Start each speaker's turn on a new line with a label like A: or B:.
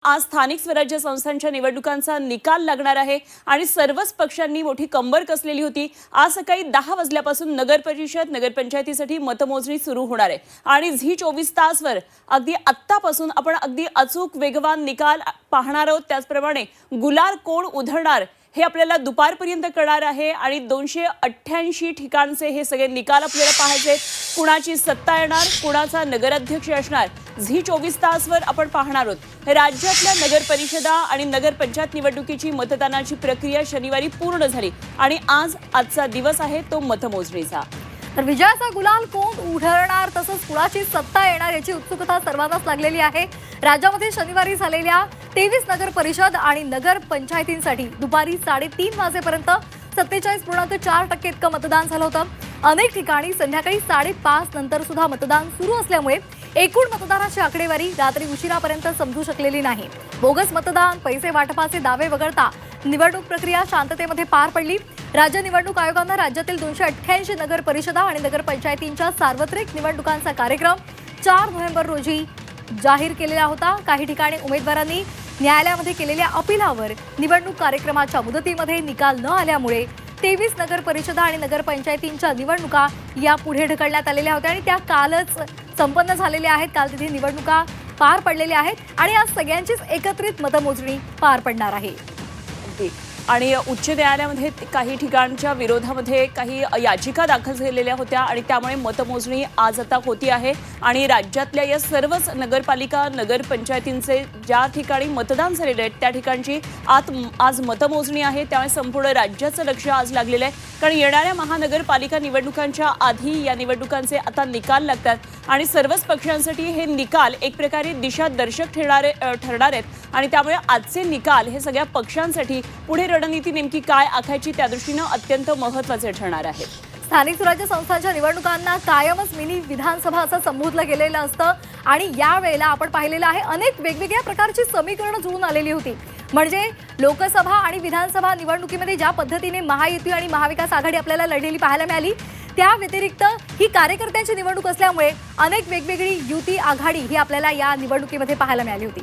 A: आज स्थानिक स्वराज्य संस्थांच्या निवडणुकांचा निकाल लागणार आहे आणि सर्वच पक्षांनी मोठी कंबर कसलेली होती। आज सकाळी 10 वाजल्यापासून नगर परिषद नगरपंचायतीसाठी मतमोजणी सुरू होणार आहे आणि झी 24 तासवर अगदी आत्तापासून आपण अगदी अचूक वेगवान निकाल पाहणार आहोत। त्याचप्रमाणे गुलाल कोण उधळणार हे आपल्याला दुपारपर्यंत कळणार आहे आणि 288 ठिकाणचे हे सगळे निकाल आपल्याला पाहायचे। कुणाची सत्ता येणार, कुणाचा नगराध्यक्ष असणार, झी 24 तासवर आपण पाहणार आहोत। राज्यातल्या नगर परिषदा आणि नगर पंचायत निवडणुकीची मतदानाची प्रक्रिया शनिवारी पूर्ण झाली आणि आजचा दिवस आहे तो मतमोजणीचा।
B: तर विजयाचा गुलाल कोण उधळणार तसंच कुणाची सत्ता येणार याची उत्सुकता सर्वांनाच लागलेली आहे। राज्यामध्ये शनिवारी झालेल्या 23 नगर परिषद आणि नगर पंचायतींसाठी दुपारी 3:30 वाजेपर्यंत 47.4% इतकं मतदान झालं होतं। अनेक ठिकाणी संध्याकाळी 5:30 नंतर सुद्धा मतदान सुरू असल्यामुळे एकूण मतदाराची आकडेवारी रात्री उशिरापर्यंत समजू शकलेली नाही। बोगस मतदान, पैसे वाटपाचे दावे वगळता निवडणूक प्रक्रिया शांततेमध्ये पार पडली। राज्य निवडणूक आयोगाने राज्यातील 288 नगर परिषदा आणि नगर पंचायतींच्या सार्वत्रिक निवडणुकांचा कार्यक्रम 4 नोव्हेंबर रोजी जाहीर केलेला होता। काही ठिकाणी उमेदवारांनी न्यायालयामध्ये केलेल्या अपीलावर निवडणूक कार्यक्रमाच्या मुदतीमध्ये निकाल न आल्यामुळे 23 नगर परिषदा आणि नगर पंचायतींच्या निवडणुका या पुढे ढकलण्यात आलेल्या होत्या आणि त्या कालच संपन्न झालेल्या आहेत। काल तिथे निवडणुका पार पडलेल्या आहेत आणि आज सगळ्यांचीच एकत्रित मतमोजणी पार पडणार आहे।
A: आणि उच्च न्यायालयामध्ये काही ठिकाणच्या विरोधामध्ये काही याचिका दाखल झालेल्या होत्या आणि त्यामुळे मतमोजणी आज आता होती आहे आणि राज्यातल्या या सर्वच नगरपालिका नगरपंचायतींचे ज्या ठिकाणी मतदान झालेले आहेत त्या ठिकाणची आज मतमोजणी आहे। त्यामुळे संपूर्ण राज्याचं लक्ष आज लागलेलं आहे कारण येणाऱ्या महानगरपालिका निवडणुकांच्या आधी या निवडणुकांचे आता निकाल लागतात आणि सर्वच पक्षांसाठी हे निकाल एक प्रकारे दिशादर्शक ठरणार आहेत आणि त्यामुळे आजचे निकाल हे सगळ्या पक्षांसाठी पुढे रणनीती नेमकी काय आखायची त्या दृष्टीने अत्यंत महत्त्वाचे ठरणार आहे।
B: स्थानिक स्वराज्य संस्थांच्या निवडणुकांना कायमच मिनी विधानसभा असं संबोधलं गेलेलं असतं आणि यावेळेला आपण पाहिलेलं आहे अनेक वेगवेगळ्या प्रकारची समीकरणं जुळून आलेली होती। म्हणजे लोकसभा आणि विधानसभा निवडणुकीमध्ये ज्या पद्धतीने महायुती आणि महाविकास आघाडी आपल्याला लढलेली पाहायला मिळाली त्या व्यतिरिक्त ही कार्यकर्त्यांची निवडणूक असल्यामुळे अनेक वेगवेगळी युती आघाडी ही आपल्याला या निवडणुकीमध्ये पाहायला मिळाली होती।